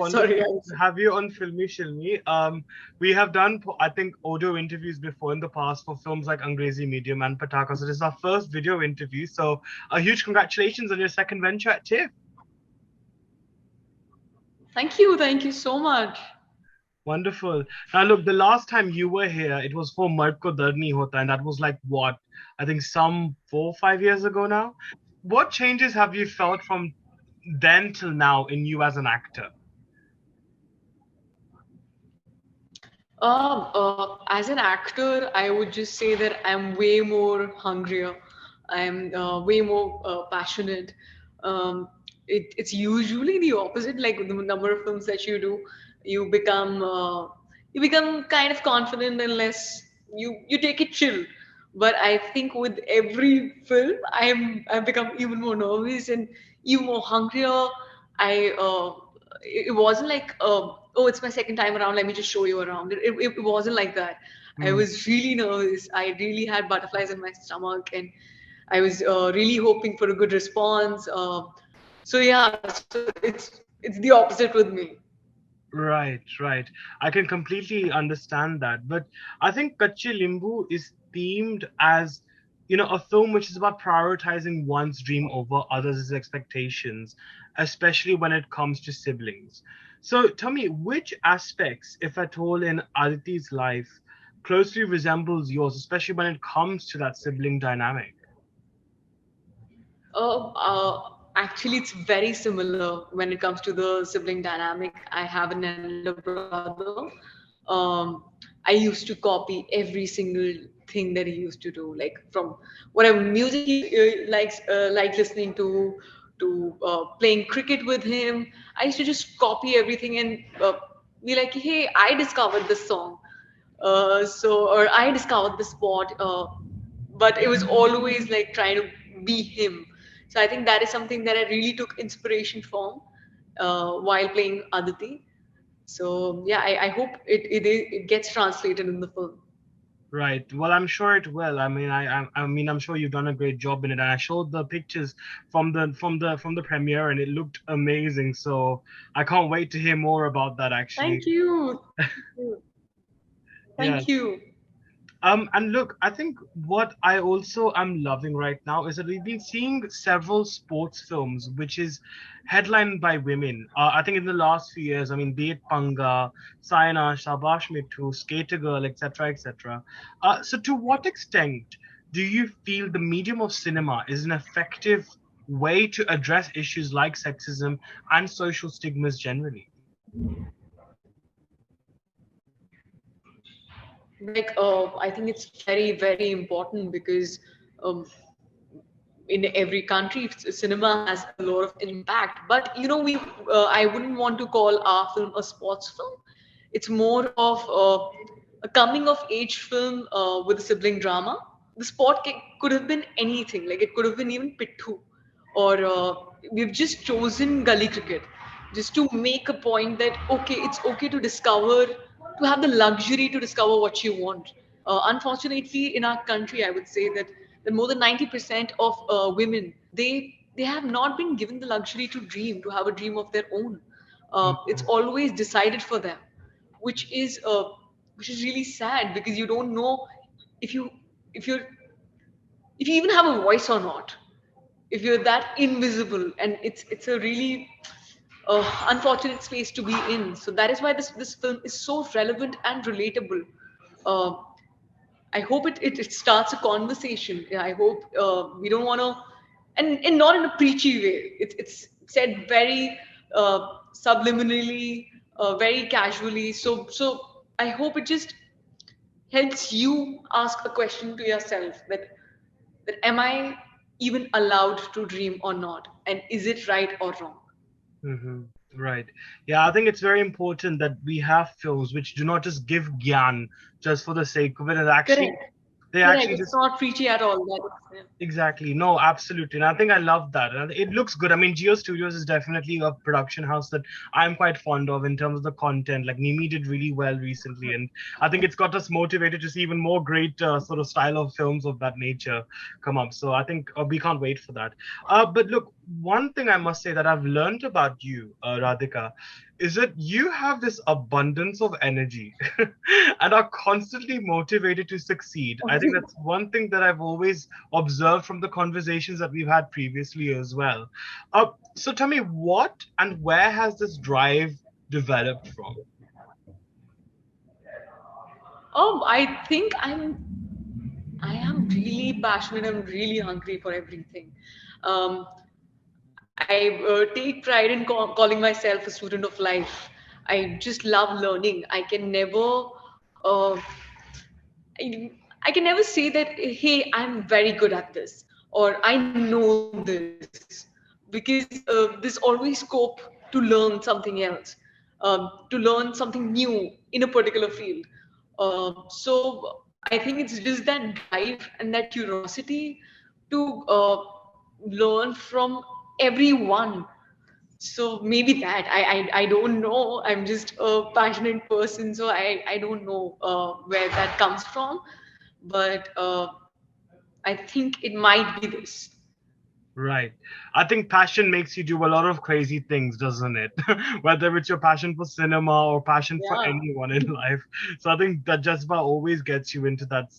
wonderful Sorry. to have you on Filme Shilmy. We have done, I think, audio interviews before in the past for films like Angrezi Medium and Pataakha. So this is our first video interview. So a huge congratulations on your second venture at TIFF. Thank you. Thank you so much. Wonderful. Now look, the last time you were here, it was for Mard Ko Dard Nahi Hota, and that was like what? I think some 4 or 5 years ago now. What changes have you felt from then till now in you as an actor? As an actor, I would just say that I'm way more hungrier. I'm way more passionate. It's usually the opposite. Like the number of films that you do, you become you become kind of confident unless you take it chill. But I think with every film, I've become even more nervous and even more hungrier. I it wasn't like oh, it's my second time around, let me just show you around. It wasn't like that. I Hmm. was really nervous. I really had butterflies in my stomach, and I was really hoping for a good response. So yeah, so it's the opposite with me. Right, right. I can completely understand that. But I think Kacchey Limbu is themed as, a film which is about prioritizing one's dream over others' expectations, especially when it comes to siblings. So tell me, which aspects, if at all, in Aditi's life closely resembles yours, especially when it comes to that sibling dynamic? Actually, it's very similar when it comes to the sibling dynamic. I have an elder brother. Um, I used to copy every single thing that he used to do, like from whatever music he liked listening to playing cricket with him. I used to just copy everything and be like, "Hey, I discovered this song." Or I discovered the spot, but it was always like trying to be him. So I think that is something that I really took inspiration from while playing Aditi. So yeah, I hope it gets translated in the film. Right. Well, I'm sure it will. I mean, I'm sure you've done a great job in it. And I showed the pictures from the premiere, and it looked amazing. So I can't wait to hear more about that. Actually, Thank you. Thank you. yeah. Thank you. And look, I think what I also am loving right now is that we've been seeing several sports films, which is headlined by women. I think in the last few years, I mean, be it Panga, Sayana, Shabash Mithu, Skater Girl, etc., etc. So, to what extent do you feel the medium of cinema is an effective way to address issues like sexism and social stigmas generally? I think it's very, very important because um, in every country cinema has a lot of impact, but we I wouldn't want to call our film a sports film. It's more of a coming of age film with a sibling drama. The could have been anything, like it could have been even pittu, or we've just chosen gully cricket just to make a point that okay, it's okay to discover, to have the luxury to discover what you want. Unfortunately, in our country, I would say that more than 90% of women, they have not been given the luxury to dream, to have a dream of their own. It's Mhm. always decided for them, which is uh, which is really sad because you don't know if you if you're if you even have a voice or not, if you're that invisible, and it's a really unfortunate space to be in. So that is why this film is so relevant and relatable. uh, I hope it starts a conversation. Yeah, I hope we don't want to, and not in a preachy way. It's said very subliminally, very casually. So I hope it just helps you ask a question to yourself that am I even allowed to dream or not, and is it right or wrong? Hmm. Right. Yeah, I think it's very important that we have films which do not just give gyan just for the sake of it, and actually Correct. they Correct. actually It's just not preachy at all. exactly. No, absolutely. And I think I love that. And it looks good. I mean, Geo Studios is definitely a production house that I'm quite fond of in terms of the content. Like Mimi did really well recently, and I think it's got us motivated to see even more great sort of style of films of that nature come up. So I think we can't wait for that. But look, one thing I must say that I've learned about you, Radhika, is that you have this abundance of energy and are constantly motivated to succeed. I think that's one thing that I've always observed from the conversations that we've had previously as well. So tell me, what and where has this drive developed from? I think I am really passionate. I'm really hungry for everything. Um, I take pride in calling myself a student of life. I just love learning. Uh, I can never say that, hey, I'm very good at this or I know this, because there's always scope to learn something else, to learn something new in a particular field. So I think it's just that drive and that curiosity to learn from everyone. So maybe that I don't know. I'm just a passionate person, so I don't know where that comes from, but I think it might be this. Right. I think passion makes you do a lot of crazy things, doesn't it? Whether it's your passion for cinema or passion for Yeah. anyone in life. So I think that just about always gets you into that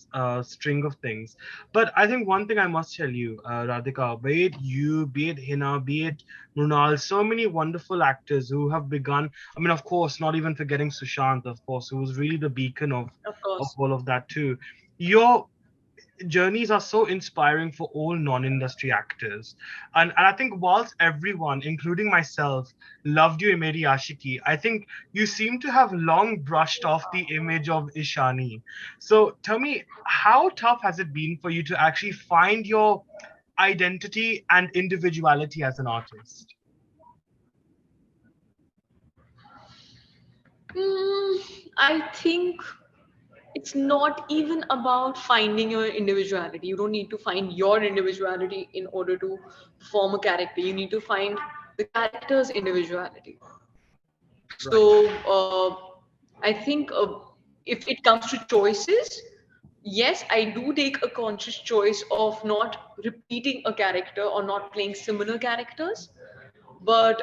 string of things. But I think one thing I must tell you, Radhika, be it you, be it Hina, be it Mrunal, so many wonderful actors who have begun. I mean, of course, not even forgetting Sushant, of course, who was really the beacon Of of course. all of that too. Your journeys are so inspiring for all non-industry actors. And I think whilst everyone, including myself, loved you in Meri Aashiqui, I think you seem to have long brushed off the image of Ishani. So tell me, how tough has it been for you to actually find your identity and individuality as an artist? I think it's not even about finding your individuality. You don't need to find your individuality in order to perform a character. You need to find the character's individuality. Right. So I think if it comes to choices, yes, I do take a conscious choice of not repeating a character or not playing similar characters. But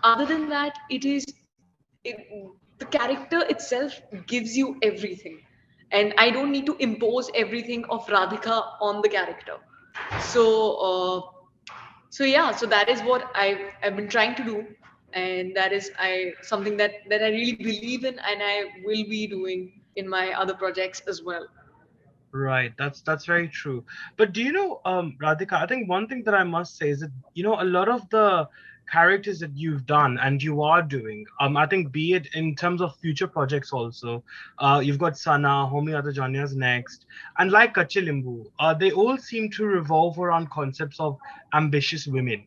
other than that, it, the character itself gives you everything, and I don't need to impose everything of Radhika on the character. So yeah, so that is what I've been trying to do, and that is I something that I really believe in, and I will be doing in my other projects as well. Right, that's very true. But do you know, Radhika, I think one thing that I must say is that, a lot of the characters that you've done and you are doing, I think be it in terms of future projects also, you've got Sana, Homi Atajanya's next, and like Kacchey Limbu, they all seem to revolve around concepts of ambitious women.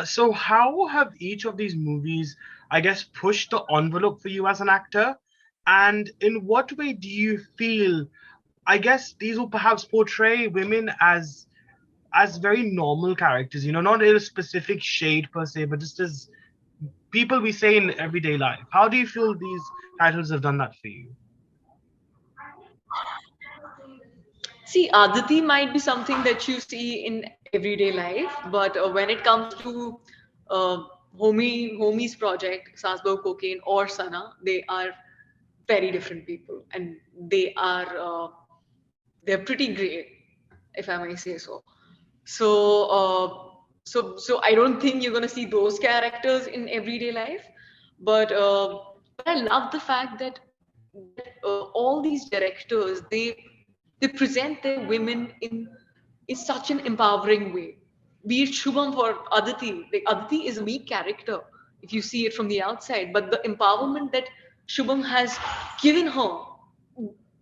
So how have each of these movies, I guess, pushed the envelope for you as an actor? And in what way do you feel, I guess these will perhaps portray women as very normal characters, not in a specific shade per se, but just as people we say in everyday life. How do you feel these titles have done that for you? See, Aditi might be something that you see in everyday life, but when it comes to uh, Homie's project, Salzburg Cocaine or Sana, they are very different people, and they're pretty great, if I may say so. So, so I don't think you're gonna see those characters in everyday life, but but I love the fact that all these directors they present their women in such an empowering way. Be it Shubham or Aditi, like Aditi is a meek character if you see it from the outside, but the empowerment that Shubham has given her,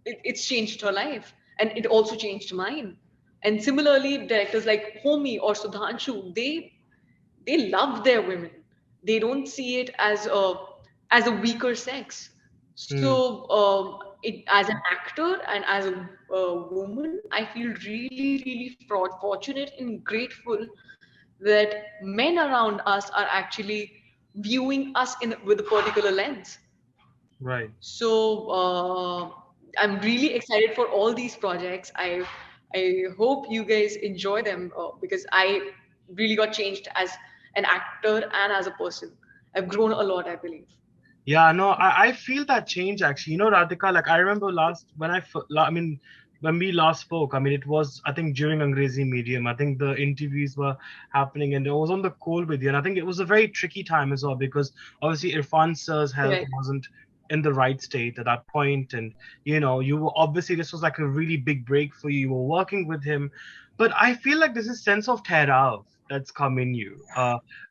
it's changed her life, and it also changed mine. And similarly, directors like Homi or Sudhanshu, they love their women. They don't see it as a weaker sex. Hmm. So as an actor and as a woman, I feel really fortunate and grateful that men around us are actually viewing us in with a particular lens. Right. So I'm really excited for all these projects. I hope you guys enjoy them because really got changed as an actor and as a person. I've grown a lot, I believe. Yeah, no, I feel that change actually. You know, Radhika, like I remember I mean, when we last spoke, I mean, it was, I think, during Angrezi Medium. I think the interviews were happening and I was on the call with you. And I think it was a very tricky time as well because obviously Irfan sir's health Right. wasn't in the right state at that point. And, you know, you were obviously, this was like a really big break for you. You were working with him. But I feel like there's a sense of Tehrav that's come in you,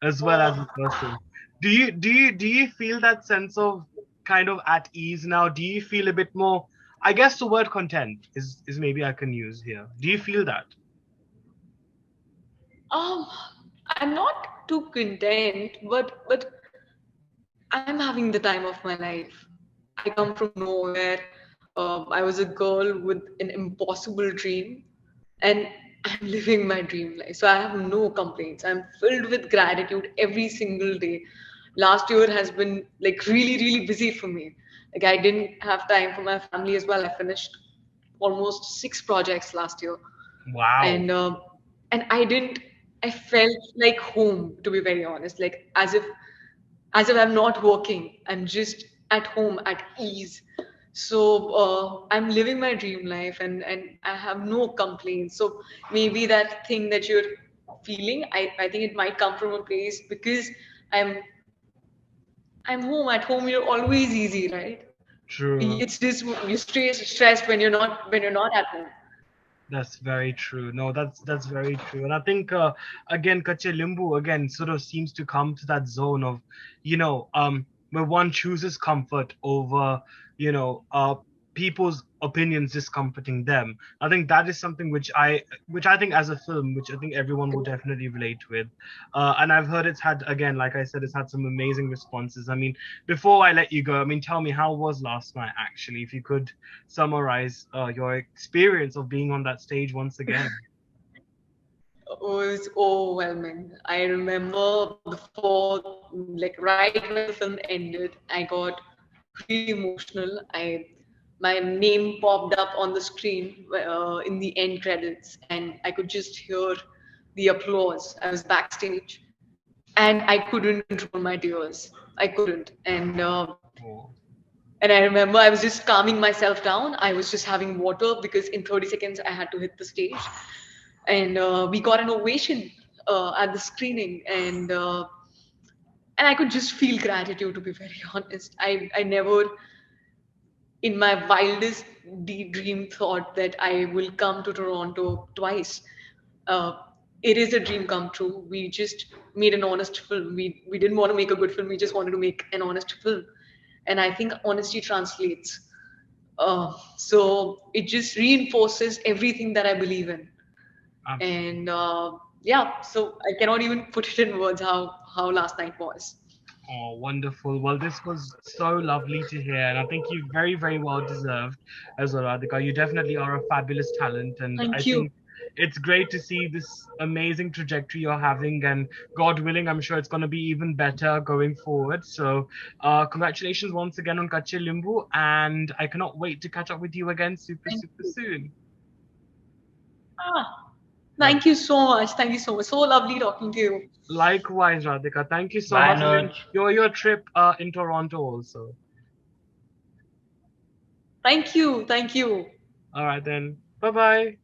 as well as a person. Do you feel that sense of kind of at ease now? Do you feel a bit more? I guess the word content is maybe I can use here. Do you feel that? Um, I'm not too content, but I'm having the time of my life. I come from nowhere. I was a girl with an impossible dream, and I'm living my dream life. So I have no complaints. I'm filled with gratitude every single day. Last year has been like really, really busy for me. Like I didn't have time for my family as well. I finished almost 6 projects last year, Wow. and I didn't. I felt like home, to be very honest. Like as if I'm not working. I'm just at home at ease. So I'm living my dream life, and I have no complaints. So maybe that thing that you're feeling, I think it might come from a place because I'm I'm home. At home, you're always easy, right? True. It's just you stay stressed when you're not at home. That's very true. No, that's very true. And I think again, Kacchey Limbu again sort of seems to come to that zone of, where one chooses comfort over, you know, people's opinions discomforting them. I think that is something which I think as a film, which I think everyone would definitely relate with. And I've heard it's had again, like I said, it's had some amazing responses. I mean, before I let you go, I mean, tell me how was last night actually, if you could summarize your experience of being on that stage once again. Was overwhelming. I remember before, like right when the film ended, I got really emotional. My name popped up on the screen in the end credits, and I could just hear the applause. I was backstage, and I couldn't control my tears. I couldn't, Oh, and I remember I was just calming myself down. I was just having water because in 30 seconds I had to hit the stage. And we got an ovation at the screening. And I could just feel gratitude, to be very honest. I never, in my wildest dream, thought that I will come to Toronto twice. Uh, it is a dream come true. We just made an honest film. We didn't want to make a good film. We just wanted to make an honest film, and I think honesty translates. So it just reinforces everything that I believe in, absolutely. and yeah. So I cannot even put it in words how last night was. Oh, wonderful. Well, this was so lovely to hear, and I think you very, very well deserved as well, Radhika. You definitely are a fabulous talent, and I Thank you. think it's great to see this amazing trajectory you're having, and God willing, I'm sure it's going to be even better going forward. So, congratulations once again on Kacchey Limbu, and I cannot wait to catch up with you again super, Thank super you. soon. Ah, Love. thank you so much. Thank you so much. So lovely talking to you. Likewise, Radhika. Thank you so Bye, much, and then Noj. your trip in Toronto also. Thank you. Thank you. All right then. Bye bye.